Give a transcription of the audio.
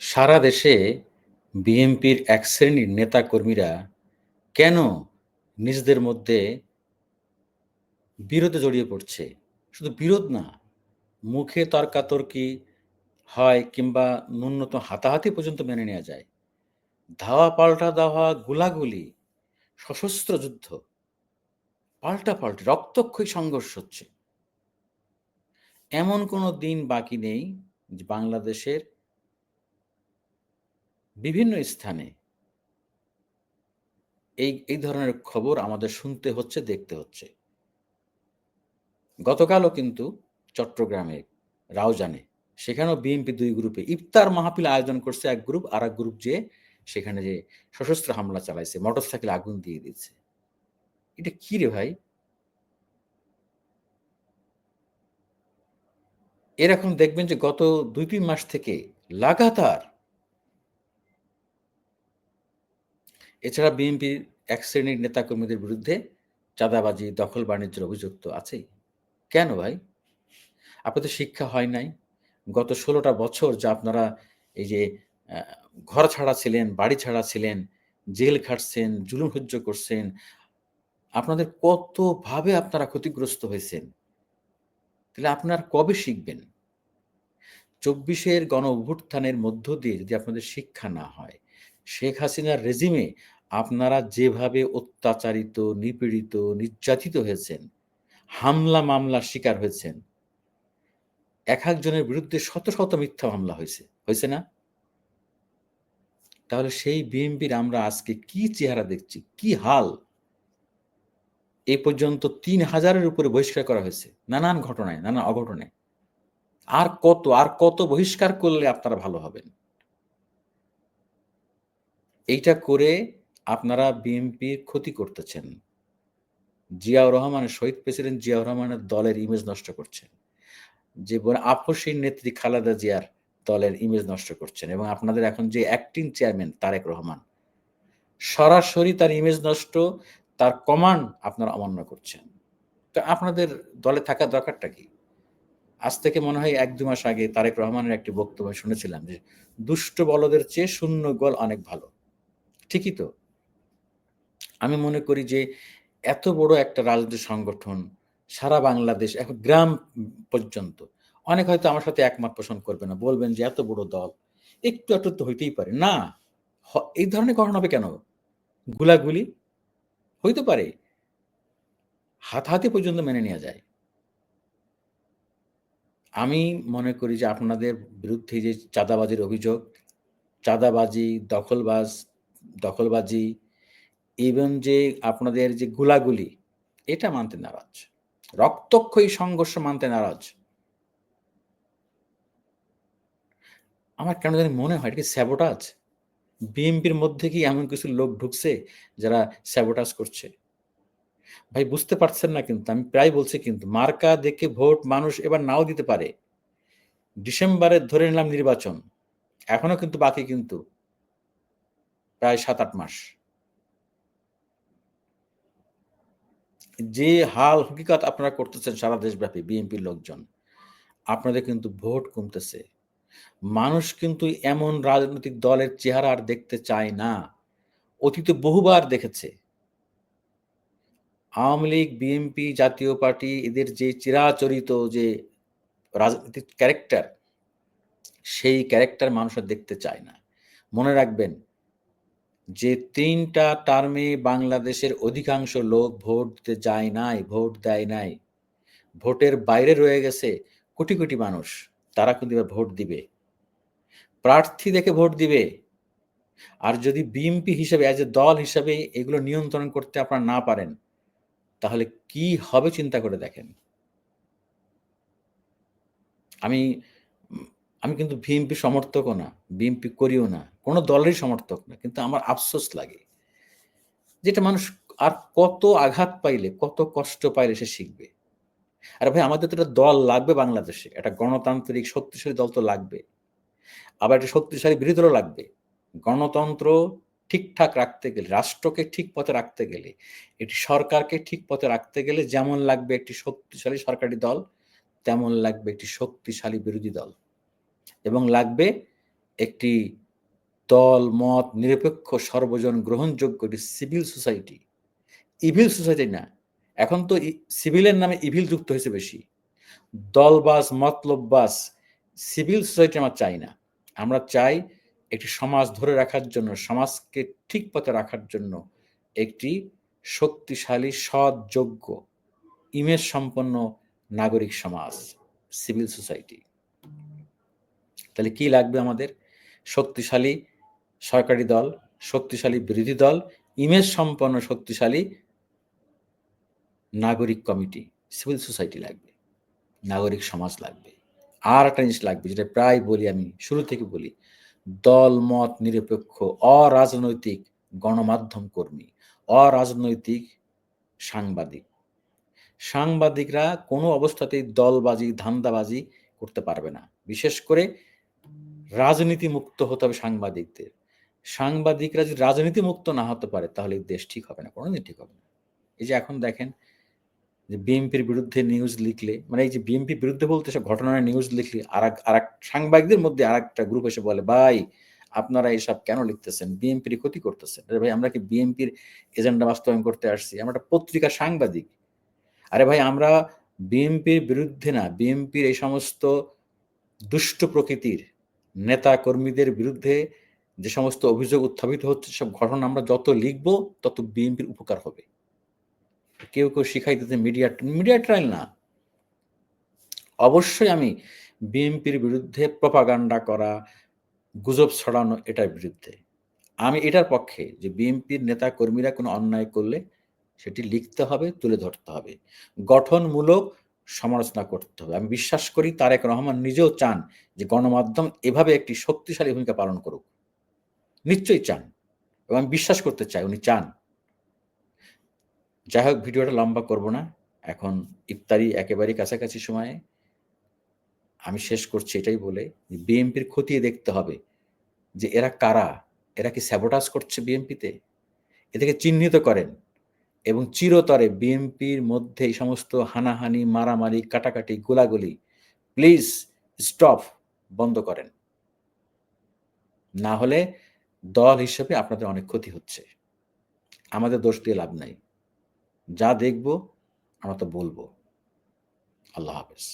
সারা দেশে বিএনপির এক শ্রেণীর নেতাকর্মীরা কেন নিজেদের মধ্যে বিরোধে জড়িয়ে পড়ছে? শুধু বিরোধ না, মুখে তর্কাতর্কি হয় কিংবা ন্যূনতম হাতাহাতি পর্যন্ত মেনে নেয়া যায়। ধাওয়া পাল্টা দেওয়া, গোলাগুলি, সশস্ত্র যুদ্ধ, পাল্টাপাল্টি রক্তক্ষয়ী সংঘর্ষ হচ্ছে। এমন কোনো দিন বাকি নেই যে বাংলাদেশের বিভিন্ন স্থানে এই ধরনের খবর আমাদের শুনতে হচ্ছে, দেখতে হচ্ছে। গতকালও কিন্তু চট্টগ্রামে রাউজানে সেখানেও বিএনপি ২ গ্রুপে ইফতার মাহফিল আয়োজন করছে এক গ্রুপ, আরেক গ্রুপ যেয়ে সেখানে যেয়ে সশস্ত্র হামলা চালাইছে। মোটরসাইকেলে আগুন দিয়ে দিয়েছে। এটা কি রে ভাই? এরকম দেখবেন যে গত ২-৩ মাস থেকে লাগাতার এছাড়া বিএনপির এক শ্রেণীর নেতাকর্মীদের বিরুদ্ধে চাঁদাবাজি, দখল বাণিজ্যের অভিযোগ তো আছেই। কেন ভাই? আপনাদের শিক্ষা হয় নাই? গত ১৬ টা বছর যা আপনারা এই যে আ ঘর ছাড়া ছিলেন, বাড়ি ছাড়া ছিলেন, জেল খাটছেন, জুলুম সহ্য করছেন। আপনাদের কতভাবে আপনারা ক্ষতিগ্রস্ত হয়েছেন। তাহলে আপনারা কবে শিখবেন? ২৪ এর গণঅভ্যুত্থানের মধ্য দিয়ে যদি আপনাদের শিক্ষা না হয়, শেখ হাসিনার রেজিমে আপনারা যেভাবে অত্যাচারিত, নিপীড়িত, নির্যাতিত হয়েছেন, হামলা মামলার শিকার হয়েছেন, একেকজনের বিরুদ্ধে শত, শত মিথ্যা মামলা হইছে। হইছে না? তাহলে সেই বিএনপির আমরা আজকে কি চেহারা দেখছি, কি হাল? এ পর্যন্ত ৩,০০০ এর উপরে বহিষ্কার করা হয়েছে। নানান ঘটনায়, নানা অঘটনে। আর কত বহিষ্কার করলে আপনারা ভালো হবেন? এইটা করে আপনারা বিএনপির ক্ষতি করতেছেন। জিয়াউর রহমানের শহীদ প্রেসিডেন্ট জিয়াউর রহমানের দলের ইমেজ নষ্ট করছেন। যে আপসহীন নেত্রী খালেদা জিয়ার দলের ইমেজ নষ্ট করছেন এবং আপনাদের এখন যে অ্যাক্টিং চেয়ারম্যান তারেক রহমান, সরাসরি তার ইমেজ নষ্ট, তার কমান্ড আপনারা অমান্য করছেন। তো আপনাদের দলে থাকার দরকারটা কি? আজ থেকে মনে হয় ১-২ মাস আগে তারেক রহমানের একটি বক্তব্য শুনেছিলাম যে, "দুষ্ট বলদের চেয়ে শূন্য গোল অনেক ভালো।" ঠিকই তো। আমি মনে করি যে এত বড় একটা রাজনৈতিক সংগঠন, সারা বাংলাদেশ এখন গ্রাম পর্যন্ত। অনেকে হয়তো আমার সাথে একমত পোষণ করবে না। বলবেন যে এত বড় দল, একটু আধটু তো হইতেই পারে। না, এই ধরনের ঘটনা হবে কেন? গুলাগুলি হইতে পারে। হাতাহাতি পর্যন্ত মেনে নেয়া যায়। আমি মনে করি যে আপনাদের বিরুদ্ধে যে চাঁদাবাজির অভিযোগ, চাঁদাবাজি, দখলবাজি, ইভেন যে আপনাদের যে গুলাগুলি, এটা মানতে নারাজ। রক্তক্ষয়ী সংঘর্ষ মানতে নারাজ। আমার কেন জানি মনে হয় এটা কি স্যাবোটাজ? বিএনপির মধ্যে কি এমন কিছু লোক ঢুকছে যারা স্যাবোটাজ করছে? ভাই বুঝতে পারছেন না কিন্তু আমি প্রায় বলছি কিন্তু মার্কা দেখে ভোট মানুষ এবার নাও দিতে পারে। ডিসেম্বরে ধরে নিলাম নির্বাচন। এখনো কিন্তু বাকি কিন্তু প্রায় ৭-৮ মাস। যে হাল হকিকত আপনারা করতেছেন সারা দেশব্যাপী বিএনপির লোকজন, আপনাদের কিন্তু ভোট কমতেছে। মানুষ কিন্তু এমন রাজনৈতিক দলের চেহারা আর দেখতে চায় না। অতীতে বহুবার দেখেছে। আওয়ামী লীগ, বিএনপি, জাতীয় পার্টি এদের যে চিরাচরিত যে রাজনৈতিক ক্যারেক্টার, সেই ক্যারেক্টার মানুষ আর দেখতে চায় না। মনে রাখবেন যে ৩ টা টার্মে বাংলাদেশের অধিকাংশ লোক ভোট দিতে যায় নাই, ভোট দেয় নাই। ভোটের বাইরে রয়ে গেছে কোটি, কোটি মানুষ। তারা কিন্তু এবার ভোট দিবে। প্রার্থী দেখে ভোট দিবে। আর যদি বিএনপি হিসেবে এজ এ দল হিসাবে এগুলো নিয়ন্ত্রণ করতে আপনারা না পারেন, তাহলে কি হবে চিন্তা করে দেখেন। আমি উম আমি কিন্তু বিএনপি সমর্থকও না, বিএনপি করিও না। কোন দলেরই সমর্থক না। কিন্তু আমার আফসোস লাগে। যেটা মানুষ আর কত আঘাত পাইলে, কত কষ্ট পাইলে সে শিখবে। আরে ভাই আমাদের তো একটা দল লাগবে বাংলাদেশে। একটা গণতান্ত্রিক শক্তিশালী দল তো লাগবে। আবার একটা শক্তিশালী বিরোধী দলও লাগবে। গণতন্ত্র ঠিকঠাক রাখতে গেলে, রাষ্ট্রকে ঠিক পথে রাখতে গেলে, একটি সরকারকে ঠিক পথে রাখতে গেলে যেমন লাগবে একটি শক্তিশালী সরকারি দল, তেমন লাগবে একটি শক্তিশালী বিরোধী দল। এবং লাগবে একটি দল, মত নিরপেক্ষ সর্বজন গ্রহণযোগ্য একটি সিভিল সোসাইটি, ইভিল সোসাইটি না। এখন তো সিভিলের নামে ইভিল যুক্ত হয়েছে বেশি। দলবাজ, মতলববাজ সিভিল সোসাইটি আমরা চাই না। আমরা চাই একটি সমাজ ধরে রাখার জন্য, সমাজকে ঠিক পথে রাখার জন্য একটি শক্তিশালী, সৎ, যোগ্য, ইমেজ সম্পন্ন নাগরিক সমাজ, সিভিল সোসাইটি। তাহলে কি লাগবে আমাদের? শক্তিশালী সরকারি দল, শক্তিশালী বিরোধী দল, ইমেজ সম্পন্ন শক্তিশালী নাগরিক কমিটি, সিভিল সোসাইটি লাগবে, নাগরিক সমাজ লাগবে। আর একটা জিনিস লাগবে, যেটা প্রায় বলি, আমি শুরু থেকে বলি, দল মত নিরপেক্ষ অরাজনৈতিক গণমাধ্যম কর্মী, অরাজনৈতিক সাংবাদিক। সাংবাদিকরা কোনো অবস্থাতেই দলবাজি, ধান্দাবাজি করতে পারবে না। বিশেষ করে রাজনীতি মুক্ত হতে হবে সাংবাদিকদের। সাংবাদিকরা যদি রাজনীতি মুক্ত না হতে পারে, তাহলে দেশ ঠিক হবে না, কোনোদিন ঠিক হবে না। এই যে এখন দেখেন যে বিএনপির বিরুদ্ধে নিউজ লিখলে, মানে এই যে বিএনপির বিরুদ্ধে বলতে সব ঘটনার নিউজ লিখলে আর সাংবাদিকদের মধ্যে আর একটা গ্রুপ এসে বলে, ভাই আপনারা এইসব কেন লিখতেছেন, বিএনপির ক্ষতি করতেছেন। আরে ভাই, আমরা কি বিএনপির এজেন্ডা বাস্তবায়ন করতে আসছি? আমরা একটা পত্রিকা সাংবাদিক। আরে ভাই, আমরা বিএনপির বিরুদ্ধে না, বিএনপির এই সমস্ত দুষ্ট প্রকৃতির নেতা কর্মীদের বিরুদ্ধে যে সমস্ত অভিযোগ উত্থাপিত হচ্ছে, সব ঘটনা আমরা যত লিখব তত বিএনপির উপকার হবে। কেউ শিখাইতেছে মিডিয়া ট্রায়াল না। অবশ্যই আমি বিএনপির বিরুদ্ধে প্রপাগান্ডা করা, গুজব ছড়ানো, এটার বিরুদ্ধে। আমি এটার পক্ষে যে বিএনপির নেতা কর্মীরা কোনো অন্যায় করলে সেটি লিখতে হবে, তুলে ধরতে হবে, গঠনমূলক সমালোচনা করতে হবে। আমি বিশ্বাস করি তারেক রহমান নিজেও চান যে গণমাধ্যম এভাবে একটি শক্তিশালী ভূমিকা পালন করুক। নিশ্চয়ই চান, এবং আমি বিশ্বাস করতে চাই উনি চান। যাই হোক, ভিডিওটা লম্বা করব না। এখন ইফতারি একেবারেই কাছাকাছি সময়ে আমি শেষ করছি এটাই বলে, বিএনপির খতিয়ে দেখতে হবে যে এরা কারা, এরা কি স্যাবোটাজ করছে বিএনপিতে, এদেরকে চিহ্নিত করেন এবং চিরতরে বিএনপির মধ্যে এই সমস্ত হানাহানি, মারামারি, কাটাকাটি, গোলাগুলি প্লিজ স্টপ, বন্ধ করেন। না হলে দল হিসেবে আপনাদের অনেক ক্ষতি হচ্ছে। আমাদের দোষ দিয়ে লাভ নাই। যা দেখব আমরা তো বলবো। আল্লাহ হাফেজ।